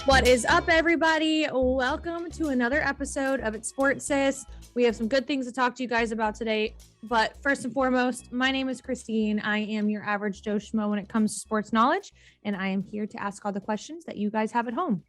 What is up, everybody? Welcome to another episode of It's Sports Sis. We have some good things to talk to you guys about today. But first and foremost, my name is Christine. I am your average Joe Schmo when it comes to sports knowledge, and I am here to ask all the questions that you guys have at home.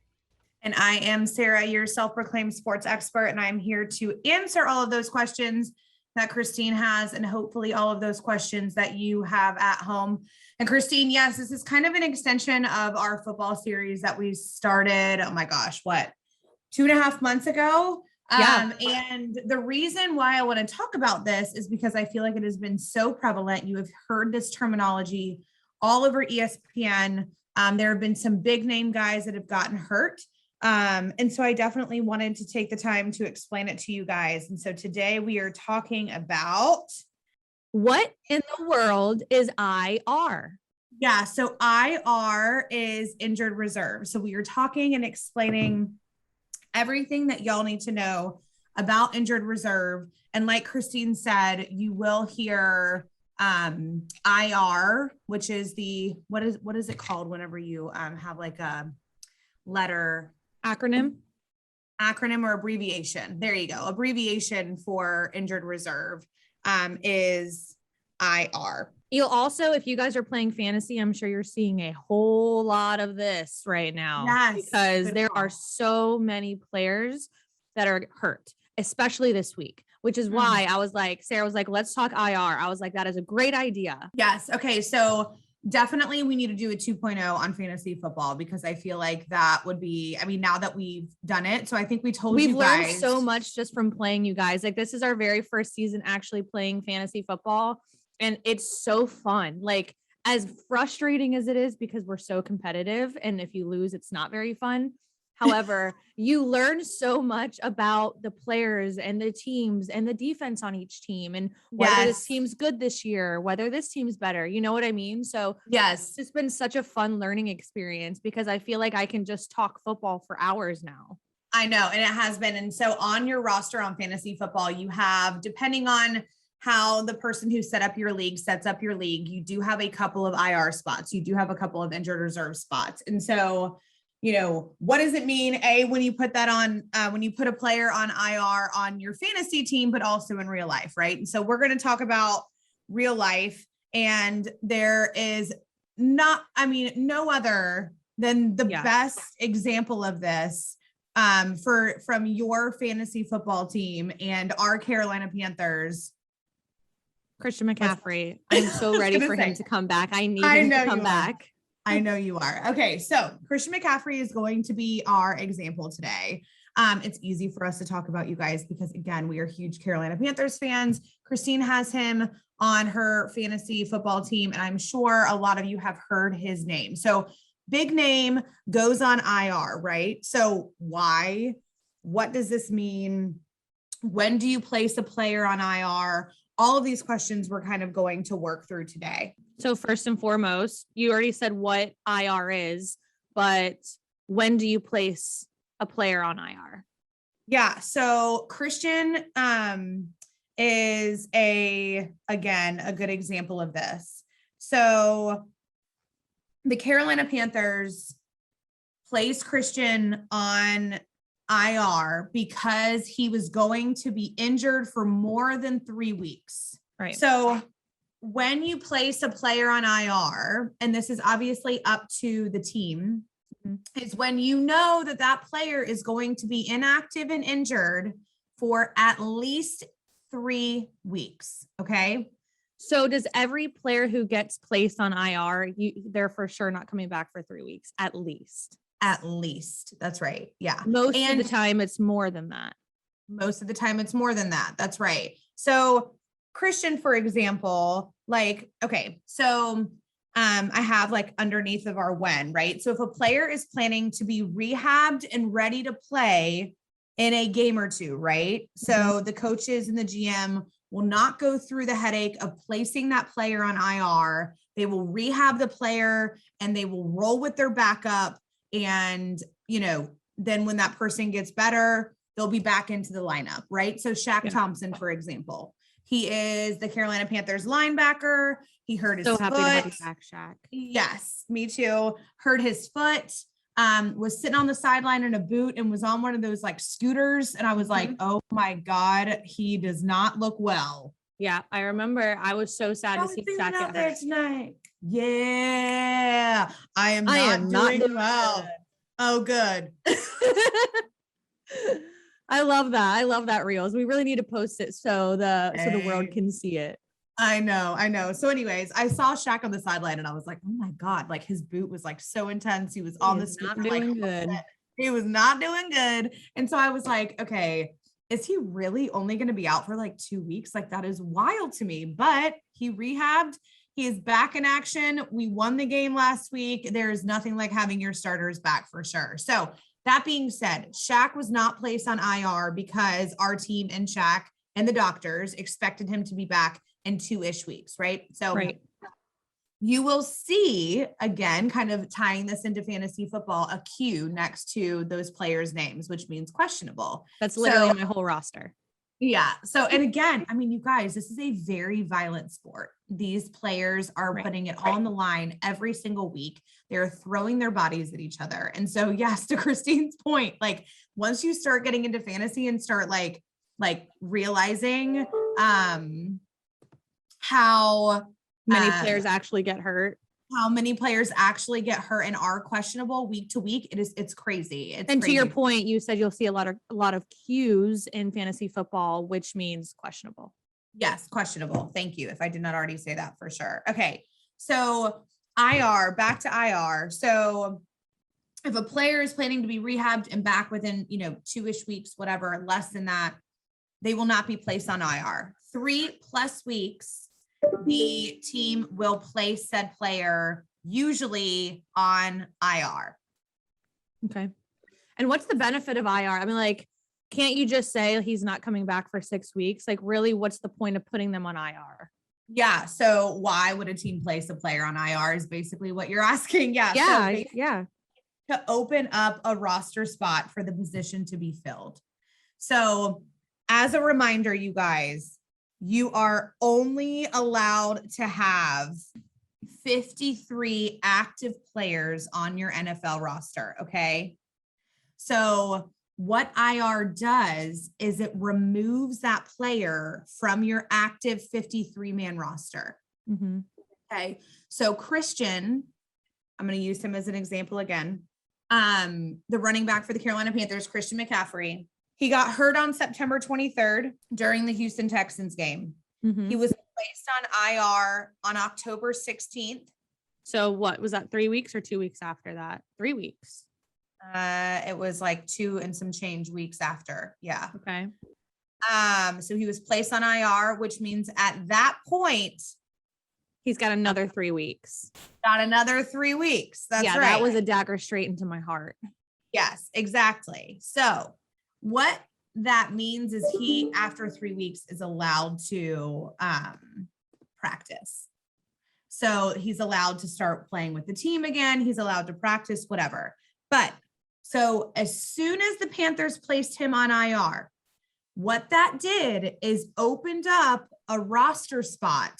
And I am Sarah, your self-proclaimed sports expert, and I'm here to answer all of those questions that Christine has, and hopefully all of those questions that you have at home. And Christine, yes, this is kind of an extension of our football series that we started, oh my gosh, 2.5 months ago? Yeah. And the reason why I want to talk about this is because I feel like it has been so prevalent. You have heard this terminology all over ESPN. There have been some big name guys that have gotten hurt. And so I definitely wanted to take the time to explain it to you guys. And so today we are talking about what in the world is IR? Yeah, so IR is injured reserve. So we are talking and explaining everything that y'all need to know about injured reserve. And like Christine said, you will hear IR, which is what is it called whenever you have like a letter Acronym or abbreviation. There you go. Abbreviation for injured reserve is IR. You'll also, if you guys are playing fantasy, I'm sure you're seeing a whole lot of this right now. Yes, because there are so many players that are hurt, especially this week, which is why I was like, Sarah was like, let's talk IR. I was like, that is a great idea. Yes. Okay. So definitely we need to do a 2.0 on fantasy football, because I feel like that would be, now that we've done it. So I think we've learned so much just from playing, you guys. Like, this is our very first season actually playing fantasy football. And it's so fun. Like, as frustrating as it is, because we're so competitive, and if you lose, it's not very fun. However, you learn so much about the players and the teams and the defense on each team, and whether this team's good this year, whether this team's better, you know what I mean? So yes, it's been such a fun learning experience, because I feel like I can just talk football for hours now. I know. And it has been. And so on your roster on fantasy football, you have, depending on how the person who sets up your league, you do have a couple of IR spots. You do have a couple of injured reserve spots. And so, what does it mean? When you put that on, when you put a player on IR on your fantasy team, but also in real life, right? And so we're going to talk about real life, and there is no other than the best example of this from your fantasy football team and our Carolina Panthers. Christian McCaffrey. I'm so ready for him to come back. I need him to come back. I know you are. Okay. So Christian McCaffrey is going to be our example today. It's easy for us to talk about, you guys, because again, we are huge Carolina Panthers fans. Christine has him on her fantasy football team, and I'm sure a lot of you have heard his name. So big name goes on IR, right? So why? What does this mean? When do you place a player on IR? All of these questions we're kind of going to work through today. So first and foremost, you already said what IR is, but when do you place a player on IR? Yeah. So Christian is a good example of this. So the Carolina Panthers placed Christian on IR because he was going to be injured for more than 3 weeks. Right. So when you place a player on IR, and this is obviously up to the team, is when you know that player is going to be inactive and injured for at least 3 weeks. Okay. So does every player who gets placed on IR, they're for sure not coming back for 3 weeks, at least? At least. That's right. Yeah. Most of the time it's more than that. That's right. So Christian, for example, I have underneath of our when, right? So if a player is planning to be rehabbed and ready to play in a game or two, right? So the coaches and the GM will not go through the headache of placing that player on IR. They will rehab the player and they will roll with their backup. And, then when that person gets better, they'll be back into the lineup, right? So Shaq Thompson, for example, he is the Carolina Panthers linebacker. He hurt his foot. So happy to have you back, Shaq. Yes, me too. Hurt his foot. was sitting on the sideline in a boot and was on one of those like scooters. And I was like, oh my God, he does not look well. Yeah, I remember. I was so sad to see Shaq out get there hurt. tonight. Yeah, I am not doing well. good. Oh, good. I love that. I love that reels. We really need to post it so the world can see it. I know. So anyways, I saw Shaq on the sideline and I was like, oh my God, like his boot was like so intense. He was on the scooter, not doing good. He was not doing good. And so I was like, okay, is he really only going to be out for like 2 weeks? Like that is wild to me, but he rehabbed. He is back in action. We won the game last week. There's nothing like having your starters back for sure. So that being said, Shaq was not placed on IR because our team and Shaq and the doctors expected him to be back in 2-ish weeks, right? So you will see, again, kind of tying this into fantasy football, a Q next to those players' names, which means questionable. That's literally my whole roster. Yeah. So, and again, I mean, you guys, this is a very violent sport. These players are putting it on the line every single week. They're throwing their bodies at each other. And so, yes, to Christine's point, like once you start getting into fantasy and start like realizing how many players actually get hurt. How many players actually get hurt and are questionable week to week. It's crazy. It's and crazy. To your point, you said you'll see a lot of Qs in fantasy football, which means questionable. Yes, questionable. Thank you. If I did not already say that for sure. Okay. So IR, back to IR. So if a player is planning to be rehabbed and back within, 2-ish weeks, whatever, less than that, they will not be placed on IR. 3+ weeks, the team will place said player usually on IR. Okay. And what's the benefit of IR? I mean, like, can't you just say he's not coming back for 6 weeks? Like, really, what's the point of putting them on IR? Yeah. So why would a team place a player on IR is basically what you're asking. Yeah. Yeah. To open up a roster spot for the position to be filled. So as a reminder, you guys, you are only allowed to have 53 active players on your NFL roster. Okay. So what IR does is it removes that player from your active 53-man roster. Mm-hmm. Okay. So Christian, I'm going to use him as an example again. The running back for the Carolina Panthers, Christian McCaffrey, he got hurt on September 23rd during the Houston Texans game. Mm-hmm. He was placed on IR on October 16th. So what was that, 3 weeks or 2 weeks after that? 3 weeks. It was like 2 and some change weeks after. Yeah. Okay. So he was placed on IR, which means at that point, he's got another 3 weeks. Got another 3 weeks. That's right. That was a dagger straight into my heart. Yes, exactly. So what that means is he, after 3 weeks, is allowed to practice. So he's allowed to start playing with the team again. He's allowed to practice, whatever. But so as soon as the Panthers placed him on IR, what that did is opened up a roster spot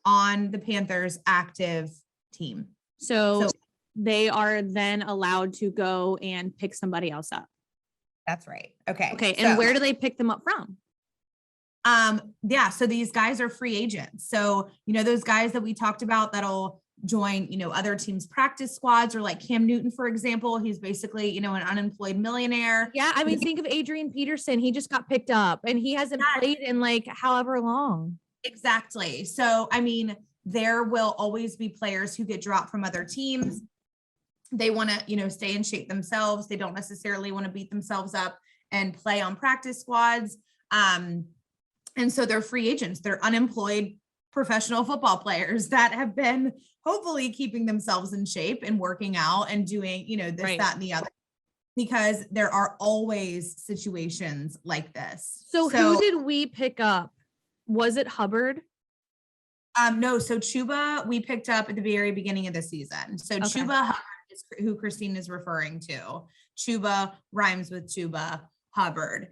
on the Panthers active team. So they are then allowed to go and pick somebody else up. That's right. Okay. Okay. And where do they pick them up from? Yeah. So these guys are free agents. So, those guys that we talked about that'll join, other teams' practice squads, or like Cam Newton, for example, he's basically, an unemployed millionaire. Yeah. I mean, think of Adrian Peterson. He just got picked up and he hasn't played in like however long. Exactly. So, I mean, there will always be players who get dropped from other teams. They want to, stay in shape themselves. They don't necessarily want to beat themselves up and play on practice squads. And so they're free agents. They're unemployed professional football players that have been hopefully keeping themselves in shape and working out and doing, this, that, and the other, because there are always situations like this. So who did we pick up? Was it Hubbard? No. So Chuba, we picked up at the very beginning of the season. So okay. Chuba Hubbard is who Christine is referring to. Chuba rhymes with Chuba Hubbard.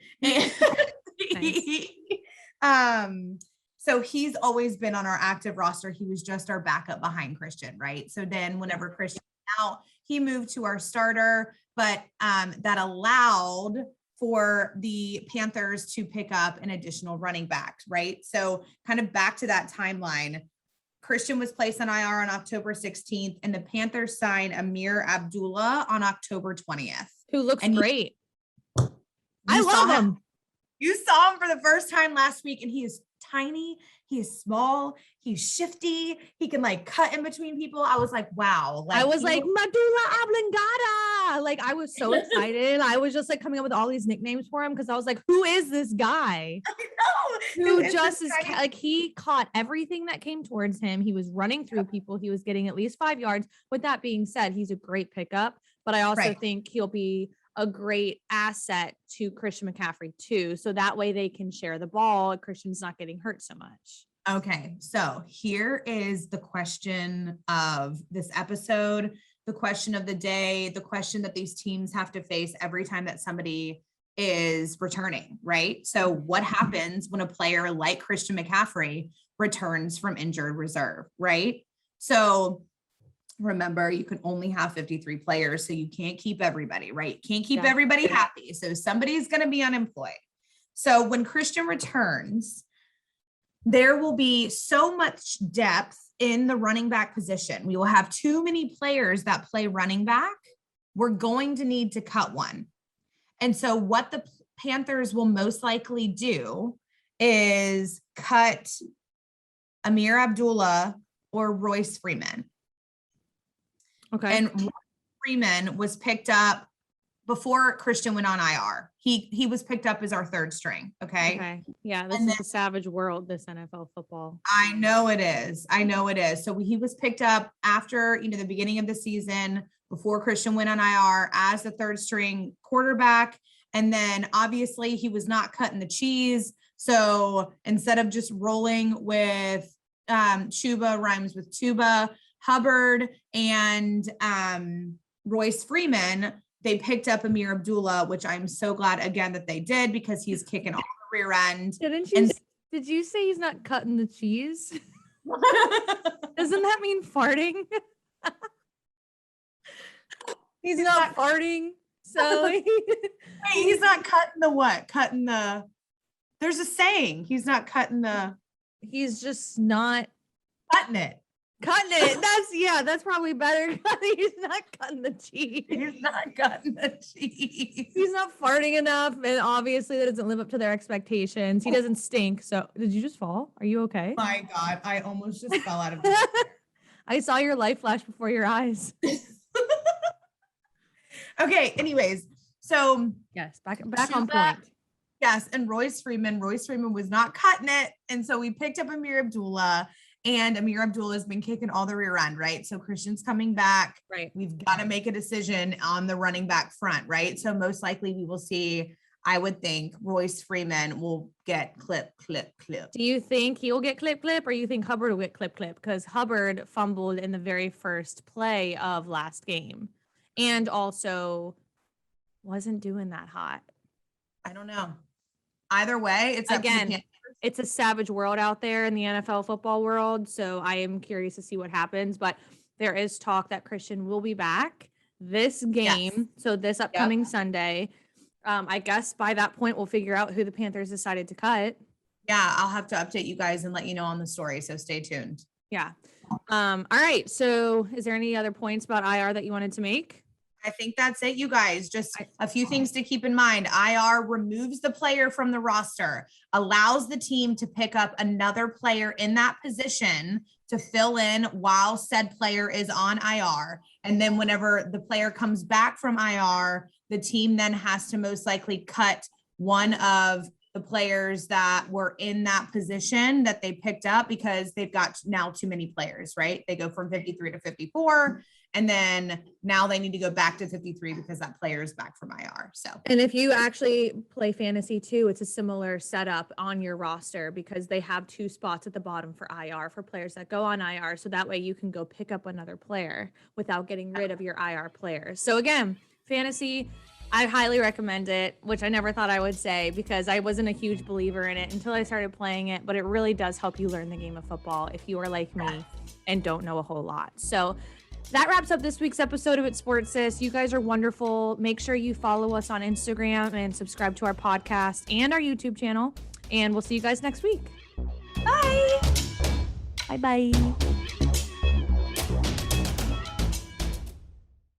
So he's always been on our active roster. He was just our backup behind Christian, right? So then whenever Christian out. He moved to our starter, but that allowed for the Panthers to pick up an additional running back, right? So kind of back to that timeline. Christian was placed on IR on October 16th, and the Panthers signed Amir Abdullah on October 20th. Who looks And great. You I saw love him. You saw him for the first time last week, and he is tiny. He is small. He's shifty. He can like cut in between people. I was like, wow. I was he like, Medulla oblongata. Like, I was so excited. I was just like coming up with all these nicknames for him because I was like, who is this guy? I know. Who is just this is tiny- like, he caught everything that came towards him. He was running through people. He was getting at least 5 yards. With that being said, he's a great pickup, but I also Right. think he'll be a great asset to Christian McCaffrey too. So that way they can share the ball. Christian's not getting hurt so much. Okay, so here is the question of this episode, the question of the day, the question that these teams have to face every time that somebody is returning, right? So what happens when a player like Christian McCaffrey returns from injured reserve, right? So remember, you can only have 53 players, so you can't keep everybody, right? Can't keep Yeah. everybody happy. So somebody's going to be unemployed. So when Christian returns, there will be so much depth in the running back position. We will have too many players that play running back. We're going to need to cut one. And so what the Panthers will most likely do is cut Amir Abdullah or Royce Freeman. Okay. And Royce Freeman was picked up before Christian went on IR. He was picked up as our third string. Okay. Yeah. This And is a savage world, this NFL football. I know it is. I know it is. So he was picked up after, the beginning of the season, before Christian went on IR as the third string quarterback. And then obviously he was not cutting the cheese. So instead of just rolling with Chuba rhymes with tuba, Hubbard and Royce Freeman, they picked up Amir Abdullah, which I'm so glad again that they did because he's kicking all the rear end. Did you say he's not cutting the cheese? Doesn't that mean farting? he's not farting. So He's not cutting the what? There's a saying. He's not cutting he's just not cutting it. cutting it. That's probably better. He's not cutting the cheese. He's not cutting the cheese. He's not farting enough, and obviously that doesn't live up to their expectations. He doesn't stink. So did you just fall? Are you okay? My God, I almost just fell out of the I saw your light flash before your eyes. Okay, anyways. So Yes, back on Chuba- point. yes, and Royce Freeman was not cutting it. And so we picked up Amir Abdullah, and Amir Abdullah has been kicking all the rear end, right? So Christian's coming back. Right. We've got to make a decision on the running back front, right? So most likely we will see, I would think Royce Freeman will get clip. Do you think he'll get clip, or you think Hubbard will get clip? Because Hubbard fumbled in the very first play of last game and also wasn't doing that hot. I don't know. Either way, it's up to the Again, Panthers. it's a savage world out there in the NFL football world. So I am curious to see what happens. But there is talk that Christian will be back this game. So this upcoming Sunday. I guess by that point, we'll figure out who the Panthers decided to cut. Yeah, I'll have to update you guys and let you know on the story. So stay tuned. Yeah. All right. So is there any other points about IR that you wanted to make? I think that's it, you guys. Just a few things to keep in mind. IR removes the player from the roster, allows the team to pick up another player in that position to fill in while said player is on IR. And then whenever the player comes back from IR, the team then has to most likely cut one of the players that were in that position that they picked up because they've got now too many players, right? They go from 53 to 54. And then now they need to go back to 53 because that player is back from IR. So, And if you actually play fantasy too, it's a similar setup on your roster because they have 2 spots at the bottom for IR for players that go on IR. So that way you can go pick up another player without getting rid of your IR players. So again, fantasy, I highly recommend it, which I never thought I would say because I wasn't a huge believer in it until I started playing it, but it really does help you learn the game of football if you are like me and don't know a whole lot. So That wraps up this week's episode of It's Sports Sis. You guys are wonderful. Make sure you follow us on Instagram and subscribe to our podcast and our YouTube channel. And we'll see you guys next week. Bye. Bye-bye.